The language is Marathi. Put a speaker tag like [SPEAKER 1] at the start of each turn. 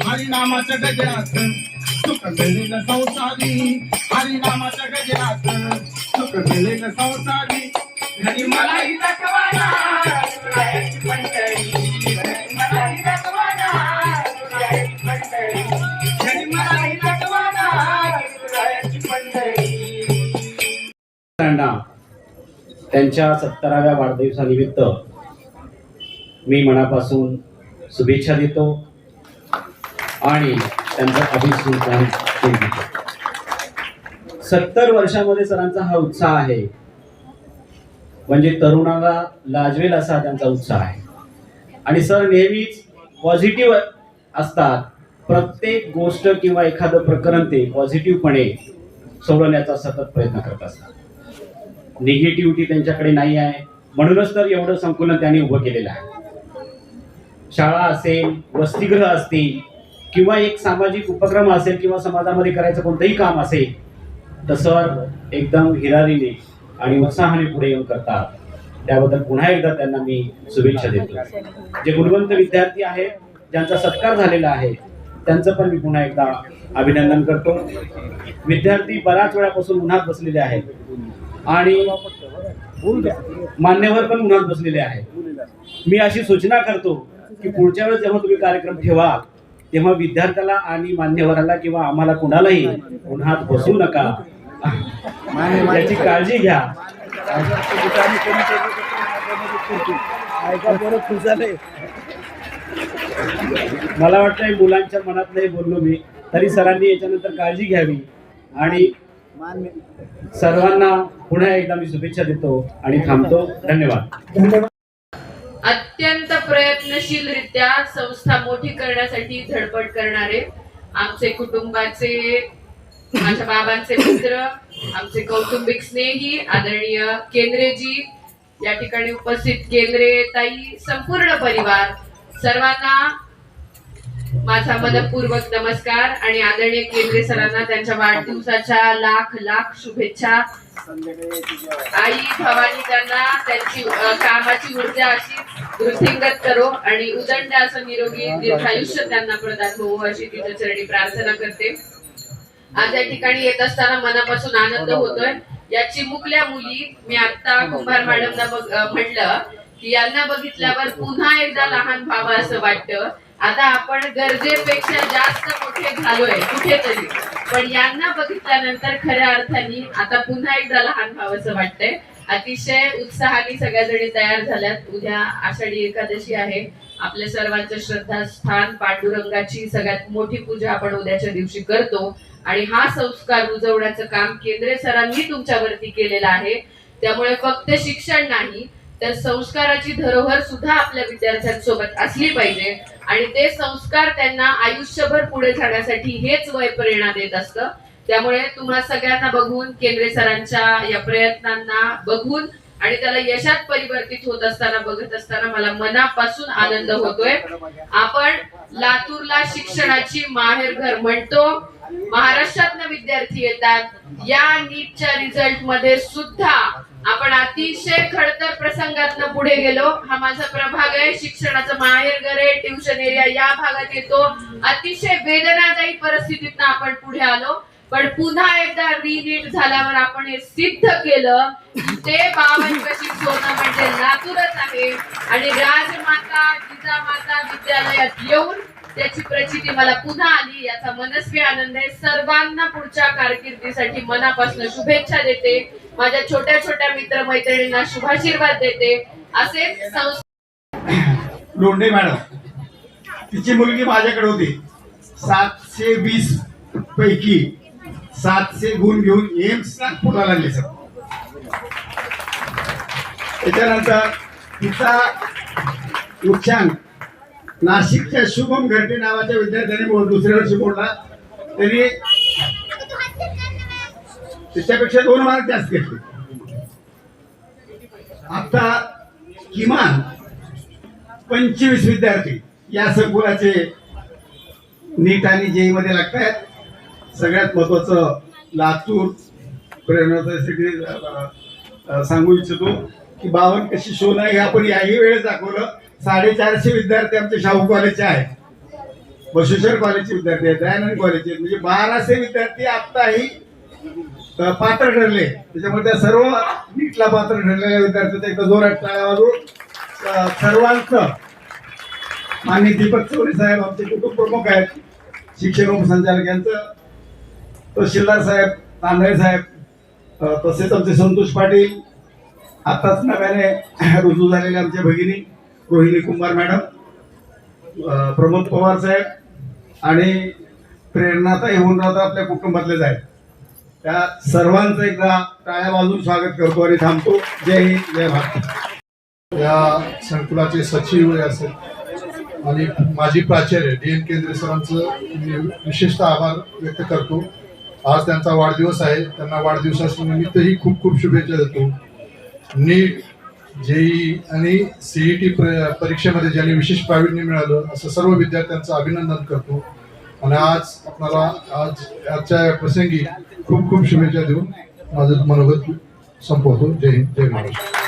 [SPEAKER 1] हरिनामाच्या गजरात सुख मिळेल संसारी, हरिनामाच्या गजरात सुख मिळेल संसारी. घरी मलाही दाखवाना तुळाची पंढरी, घरी मलाही दाखवाना तुळाची पंढरी, घरी मलाही दाखवाना तुळाची पंढरी.
[SPEAKER 2] त्यांच्या 70व्या वाढदिवसानिमित्त मी मनापासून शुभेच्छा देतो आणि त्यांचा अभिनंदन करतो. 70 वर्षामध्ये सरांचा हा उत्साह आहे, म्हणजे तरुणाला लाजवेल असा त्यांचा उत्साह आहे. आणि सर नेहमीच पॉझिटिव्ह असतात. प्रत्येक गोष्ट किंवा एखादं प्रकरण ते पॉझिटिव्हपणे सोडवण्याचा सतत प्रयत्न करत असतात. निगेटिव्हिटी त्यांच्याकडे नाही आहे. म्हणूनच तर एवढं संकुलन त्यांनी उभं केलेलं आहे. शाळा असेल, वसतिगृह असतील किंवा एक सामाजिक उपक्रम असेल किंवा समाजामध्ये करायचं कोणतंही काम असेल तर सर एकदम हिरारीने आणि उत्साहाने पुढे येऊन करतात. त्याबद्दल पुन्हा एकदा त्यांना मी शुभेच्छा देतो. जे गुणवंत विद्यार्थी आहेत, ज्यांचा सत्कार झालेला आहे, त्यांचं पण मी पुन्हा एकदा अभिनंदन करतो. विद्यार्थी बऱ्याच वेळापासून उन्हात बसलेले आहेत आणि मान्यवर पण उन्हात बसलेले आहेत. मी अशी सूचना करतो की पुढच्या वेळेस जेव्हा तुम्ही कार्यक्रम ठेवा तेव्हा विद्यार्थ्याला आणि मान्यवराला किंवा आम्हाला कुणालाही उन्हात बसू नका, याची काळजी घ्या. मला वाटतंय मुलांच्या मनात नाही बोललो मी, तरी सरांनी याच्यानंतर काळजी घ्यावी आणि सर्वांना पुन्हा एकदा मी शुभेच्छा देतो आणि थांबतो. धन्यवाद.
[SPEAKER 3] अत्यंत प्रयत्नशीलरित्या संस्था मोठी करण्यासाठी धडपड करणारे आमचे कुटुंबाचे, माझ्या बाबांचे मित्र, आमचे कौटुंबिक स्नेही आदरणीय केंद्रेजी, या ठिकाणी उपस्थित केंद्रे ताई, संपूर्ण परिवार, सर्वांना माझा मनपूर्वक नमस्कार आणि आदरणीय केंद्रे सरांना त्यांच्या वाढदिवसाच्या लाख लाख शुभेच्छा. आई भवानी त्यांना त्यांची कामाची ऊर्जा अशी वृद्धिंगत करो आणि उदंड असं निरोगी दीर्घायुष्य त्यांना प्रदान होवो अशी तिच्या चरणी प्रार्थना करते. आज या ठिकाणी येत असताना मनापासून आनंद होतोय. या चिमुकल्या मुली, मी आता कुंभार मॅडमला म्हटलं की यांना बघितल्यावर पुन्हा एकदा लहान व्हावं असं वाटतं. आता आपण गरजेपेक्षा जास्त मोठे झालोय कुठेतरी, पण यांना बघितल्यानंतर खऱ्या अर्थाने आता पुन्हा एकदा लहान व्हावंसं वाटतंय. अतिशय उत्साहाने सगळ्या जणी तयार झाल्यात. उद्या आषाढी एकादशी आहे. आपल्या सर्वांचं श्रद्धास्थान पांडुरंगाची सगळ्यात मोठी पूजा आपण उद्याच्या दिवशी करतो आणि हा संस्कार रुजवण्याचं काम केंद्रे सरांनी तुमच्यावरती केलेलं आहे. त्यामुळे फक्त शिक्षण नाही तर संस्काराची धरोहर सुद्धा आपल्या विद्यार्थ्यांसोबत असली पाहिजे आणि ते संस्कार त्यांना आयुष्यभर पुढे जाण्यासाठी हेच वय प्रेरणा देत असतं. त्यामुळे तुम्हा सगळ्यांना बघून, केंद्रे सरांच्या या प्रयत्नांना बघून आणि त्याला यशात परिवर्तित होत असताना बघत असताना मला मनापासून आनंद होतोय. आपण लातूरला शिक्षणाची माहेरघर म्हणतो. महाराष्ट्रातनं विद्यार्थी येतात. या नीटच्या रिझल्ट मध्ये सुद्धा आपण अतिशय खडतर प्रसंगातनं पुढे गेलो. हा माझा प्रभाग आहे, शिक्षणाचं माहेरघर आहे, ट्युशन एरिया या भागात येतो. अतिशय वेदनादायी परिस्थितीतनं आपण पुढे आलो. पण पुन्हा एकदा रिनीट झाल्यावर आपण हे सिद्ध केलं ते 52 कशी सोनं म्हणजे लातूरच आहे. आणि राजमाता जिजामाता विद्यालयात येऊन त्याची प्रचिती मला पुन्हा आली, याचा मनस्वी आनंद आहे. सर्वांना पुढच्या कारकिर्दीसाठी मनापासून शुभेच्छा देते. माझ्या छोट्या छोट्या मित्र मैत्रिणींना शुभाशीर्वाद देते. असे
[SPEAKER 1] लोंढे मॅडम, तिची मुलगी माझ्याकडे होती. 720 पैकी 700 गुण घेऊन एम्स नागपूरला लागले सर. त्याच्यानंतर तिचा उच्चांक नाशिकच्या शुभम घरटे नावाच्या विद्यार्थ्याने दुसऱ्या वर्षी बोलला. त्यांनी त्याच्यापेक्षा 2 मार्क जास्त घेतले. आता किमान 25 विद्यार्थी या संकुलाचे नीट आणि जेई मध्ये लागत आहेत. सगळ्यात महत्वाचं लातूर प्रेरणासाठी सांगू इच्छितो की 52 कशी शोध आहे हे आपण याही वेळेस दाखवलं. 450 विद्यार्थी आमचे शाहू कॉलेजचे आहेत, बसवेश्वर कॉलेजचे विद्यार्थी आहेत, दयानंद कॉलेजचे, म्हणजे 1200 विद्यार्थी आत्ताही पात्र ठरले. त्याच्यामुळे त्या सर्व नीटला पात्र ठरलेल्या विद्यार्थ्यांचा एकदा जोरात टाळ्या वाजवून सर्वांचं माननीय दीपक चौरे साहेब आमचे कुटुंब प्रमुख आहेत, शिक्षण उपसंचालक यांचं, तहसीलदार साहेब, तांदळे साहेब, तसेच आमचे संतोष पाटील, आताच नव्याने रुजू झालेले आमच्या भगिनी रोहिणी कुंभार मॅडम, प्रमोद पवार साहेब आणि प्रेरणाताई होऊन आपल्या कुटुंबातलेच आहेत. त्या सर्वांचं एकदा टाळ्या वाजून स्वागत करतो आणि थांबतो. जय हिंद, जय भारत.
[SPEAKER 4] या संकुलाचे सचिव असेल आणि माजी प्राचार्य DN केंद्रे सरांचं मी विशेषतः आभार व्यक्त करतो. आज त्यांचा वाढदिवस आहे, त्यांना वाढदिवसानिमित्तही खूप खूप शुभेच्छा देतो. नीट, जेई आणि CET परीक्षेमध्ये ज्यांनी विशेष प्रावीण्य मिळालं असं सर्व विद्यार्थ्यांचं अभिनंदन करतो. आणि आजच्या प्रसंगी खूप खूप शुभेच्छा देऊन माझं मनोगत संपवतो. जय हिंद, जय महाराष्ट्र.